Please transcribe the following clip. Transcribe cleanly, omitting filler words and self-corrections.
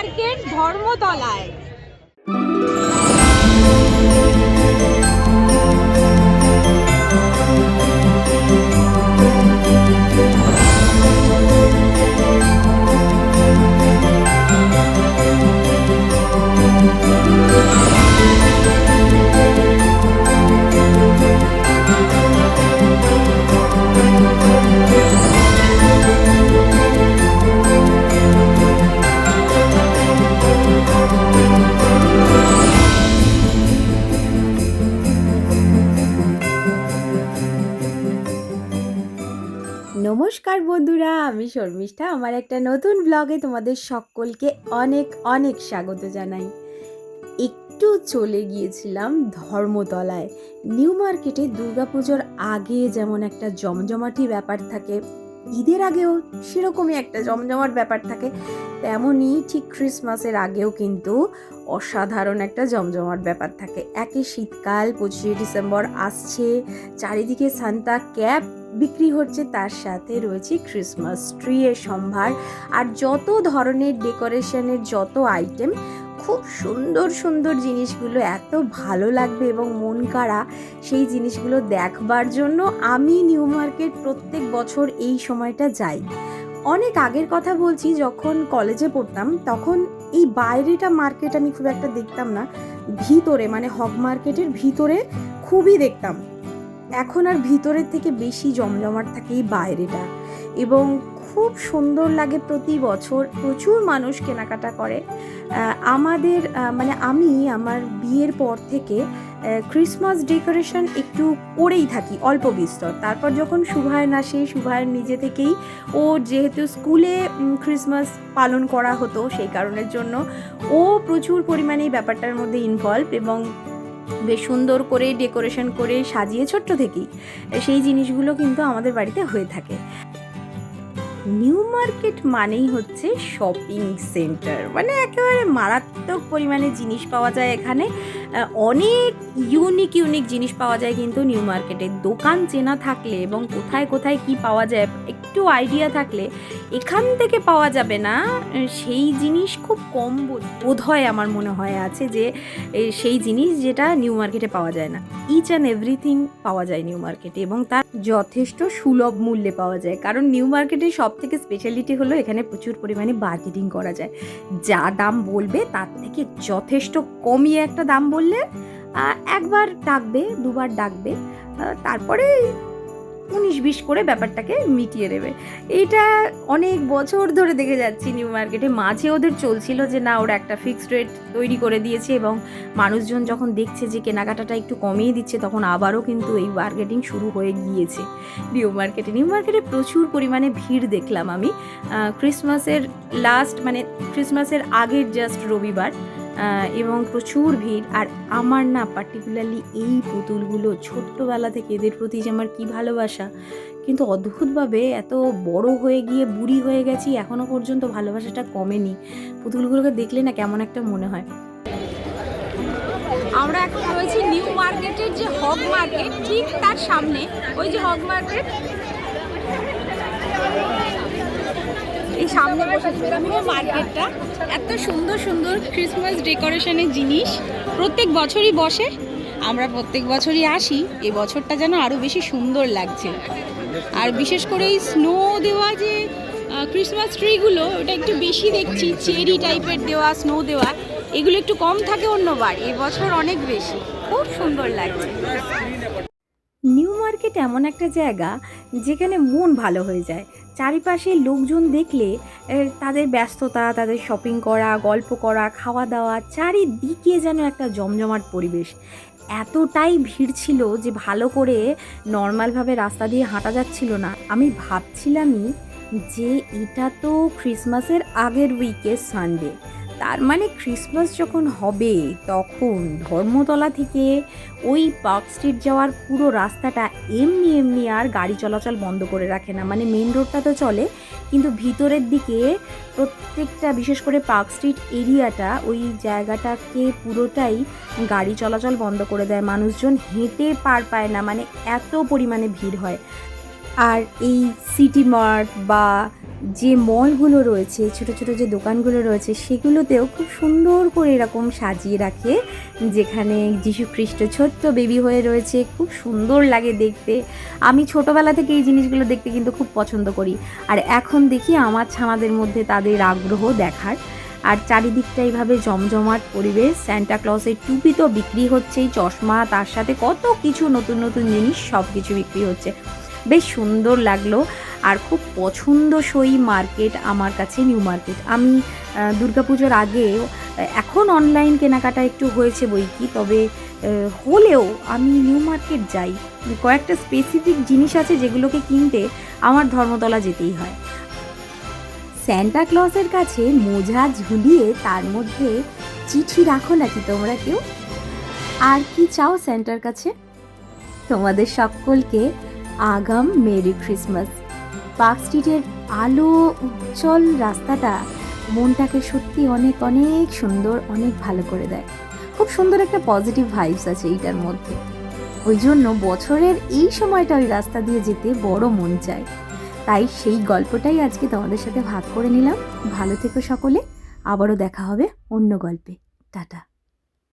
Market ধর্মতলায়। নমস্কার বন্ধুরা, আমি শর্মিষ্ঠা। আমার একটা নতুন ব্লগে তোমাদের সকলকে অনেক অনেক স্বাগত জানাই। একটু চলে গিয়েছিলাম ধর্মতলায়। নিউ মার্কেটে দুর্গাপুজোর আগে যেমন একটা জমজমাটি ব্যাপার থাকে, ঈদের আগেও সেরকমই একটা জমজমাট ব্যাপার থাকে, তেমনই ঠিক ক্রিসমাসের আগেও কিন্তু অসাধারণ একটা জমজমাট ব্যাপার থাকে। একে শীতকাল, 25শে ডিসেম্বর আসছে, চারিদিকে সান্তা ক্যাপ বিক্রি হচ্ছে, তার সাথে রয়েছে ক্রিসমাস ট্রি এর সম্ভার আর যত ধরনের ডেকোরেশনের যত আইটেম। খুব সুন্দর সুন্দর জিনিসগুলো এত ভালো লাগবে এবং মন কাড়া সেই জিনিসগুলো দেখবার জন্য আমি নিউ মার্কেট প্রত্যেক বছর এই সময়টা যাই। অনেক আগের কথা বলছি, যখন কলেজে পড়তাম তখন এই বাইরেটা মার্কেট আমি খুব একটা দেখতাম না, ভিতরে মানে হগ মার্কেটের ভিতরে খুবই দেখতাম। এখন আর ভিতরের থেকে বেশি জমজমাট থাকে এই বাইরেটা এবং খুব সুন্দর লাগে। প্রতি বছর প্রচুর মানুষ কেনাকাটা করে। আমাদের মানে আমি আমার বিয়ের পর থেকে ক্রিসমাস ডেকোরেশন একটু করেই থাকি অল্প বিস্তর। তারপর যখন শুভায়ন আসে, শুভায়ন নিজে থেকেই, ও যেহেতু স্কুলে ক্রিসমাস পালন করা হতো সেই কারণের জন্য ও প্রচুর পরিমাণে এই ব্যাপারটার মধ্যে ইনভলভ এবং বেশ সুন্দর করে ডেকোরেশন করে সাজিয়ে ছোট্ট থেকেই সেই জিনিসগুলো কিন্তু আমাদের বাড়িতে হয়ে থাকে। নিউ মার্কেট মানেই হচ্ছে শপিং সেন্টার, মানে একেবারে মারাত্মক পরিমাণে জিনিস পাওয়া যায় এখানে। অনেক ইউনিক ইউনিক জিনিস পাওয়া যায় কিন্তু নিউ মার্কেটে। দোকান চেনা থাকলে এবং কোথায় কোথায় কি পাওয়া যায় একটু আইডিয়া থাকলে এখান থেকে পাওয়া যাবে না সেই জিনিস খুব কম বোধ হয়, আমার মনে হয় আছে যে সেই জিনিস যেটা নিউ মার্কেটে পাওয়া যায় না। ইচ অ্যান্ড এভরিথিং পাওয়া যায় নিউ মার্কেটে এবং তার যথেষ্ট সুলভ মূল্যে পাওয়া যায়। কারণ নিউ মার্কেটের সব থেকে স্পেশালিটি হলো এখানে প্রচুর পরিমাণে বার্গেনিং করা যায়। যা দাম বলবে তার থেকে যথেষ্ট কমিয়ে একটা দাম বললে একবার ডাকবে, দুবার ডাকবে, তারপরে 19-20 করে ব্যাপারটাকে মিটিয়ে দেবে। এটা অনেক বছর ধরে দেখে যাচ্ছি নিউ মার্কেটে। মাঝে ওদের চলছিল যে না, ওরা একটা ফিক্সড রেট তৈরি করে দিয়েছে এবং মানুষজন যখন দেখছে যে কেনাকাটাটা একটু কমিয়ে দিচ্ছে তখন আবারও কিন্তু এই বার্গেনিং শুরু হয়ে গিয়েছে নিউ মার্কেটে। নিউ মার্কেটে প্রচুর পরিমাণে ভিড় দেখলাম আমি ক্রিসমাসের লাস্ট মানে ক্রিসমাসের আগের জাস্ট রবিবার, এবং প্রচুর ভিড়। আর আমার না পার্টিকুলারলি এই পুতুলগুলো ছোট্টবেলা থেকে এদের প্রতি যে আমার কী ভালোবাসা, কিন্তু অদ্ভুতভাবে এত বড় হয়ে গিয়ে বুড়ি হয়ে গেছি এখনও পর্যন্ত ভালোবাসাটা কমেনি। পুতুলগুলোকে দেখলে না কেমন একটা মনে হয়। আমরা এখন রয়েছি নিউ মার্কেটের যে হগ মার্কেট, ঠিক তার সামনে ওই যে হগ মার্কেট, এই সামনে বসেছে পুরো মার্কেটটা। এত সুন্দর সুন্দর ক্রিসমাস ডেকোরেশনের জিনিস প্রত্যেক বছরই বসে, আমরা প্রত্যেক বছরই আসি। এই বছরটা যেন আরও বেশি সুন্দর লাগছে। আর বিশেষ করে এই স্নো দেওয়া যে ক্রিসমাস ট্রিগুলো, ওটা একটু বেশি দেখছি, চেরি টাইপের দেওয়া, স্নো দেওয়া, এগুলো একটু কম থাকে অন্যবার, এবছর অনেক বেশি, খুব সুন্দর লাগছে। নিউ মার্কেট এমন একটা জায়গা যেখানে মন ভালো হয়ে যায়। চারিপাশে লোকজন দেখলে তাদের ব্যস্ততা, তাদের শপিং করা, গল্প করা, খাওয়া দাওয়া, চারিদিকে যেন একটা জমজমাট পরিবেশ। এতটাই ভিড় ছিল যে ভালো করে নর্মালভাবে রাস্তা দিয়ে হাঁটা যাচ্ছিল না। আমি ভাবছিলামই যে এটা তো ক্রিসমাসের আগের উইকের সানডে, তার মানে ক্রিসমাস যখন হবে তখন ধর্মতলা থেকে ওই পার্ক স্ট্রিট যাওয়ার পুরো রাস্তাটা এমনি এমনি আর গাড়ি চলাচল বন্ধ করে রাখে না। মানে মেন রোডটা তো চলে, কিন্তু ভিতরের দিকে প্রত্যেকটা, বিশেষ করে পার্ক স্ট্রিট এরিয়াটা, ওই জায়গাটাকে পুরোটাই গাড়ি চলাচল বন্ধ করে দেয়। মানুষজন হেঁটে পার পায় না, মানে এত পরিমাণে ভিড় হয়। আর এই সিটি মার্ট বা যে মলগুলো রয়েছে, ছোট ছোট যে দোকানগুলো রয়েছে, সেগুলোতেও খুব সুন্দর করে এরকম সাজিয়ে রাখে, যেখানে যীশু খ্রিস্ট ছোট্ট বেবি হয়ে রয়েছে, খুব সুন্দর লাগে দেখতে। আমি ছোটোবেলা থেকে এই জিনিসগুলো দেখতে কিন্তু খুব পছন্দ করি, আর এখন দেখি আমার ছানাদের মধ্যে তাদের আগ্রহ দেখার। আর চারিদিকটা এইভাবে জমজমাট পরিবেশ, সান্টা ক্লজের টুপি তো বিক্রি হচ্ছেই, চশমা, তার সাথে কত কিছু নতুন নতুন জিনিস সব কিছু বিক্রি হচ্ছে। বেশ সুন্দর লাগলো, আর খুব পছন্দসই মার্কেট আমার কাছে নিউ মার্কেট। আমি দুর্গাপুজোর আগে, এখন অনলাইন কেনাকাটা একটু হয়েছে বই কি, তবে হলেও আমি নিউ মার্কেট যাই। কয়েকটা স্পেসিফিক জিনিস আছে যেগুলোকে কিনতে আমার ধর্মতলা যেতেই হয়। স্যান্টা ক্লজের কাছে মোজা ঝুলিয়ে তার মধ্যে চিঠি রাখো নাকি তোমরা কেউ? আর কি চাও স্যান্টার কাছে? তোমাদের সকলকে আগাম মেরি ক্রিসমাস। পার্ক স্ট্রিটের আলো উজ্জ্বল রাস্তাটা মনটাকে সত্যি অনেক অনেক সুন্দর, অনেক ভালো করে দেয়। খুব সুন্দর একটা পজিটিভ ভাইবস আছে এইটার মধ্যে। ওই জন্য বছরের এই সময়টা ওই রাস্তা দিয়ে যেতে বড় মন চায়। তাই সেই গল্পটাই আজকে তোমাদের সাথে ভাগ করে নিলাম। ভালো থেকো সকলে, আবারও দেখা হবে অন্য গল্পে। টাটা।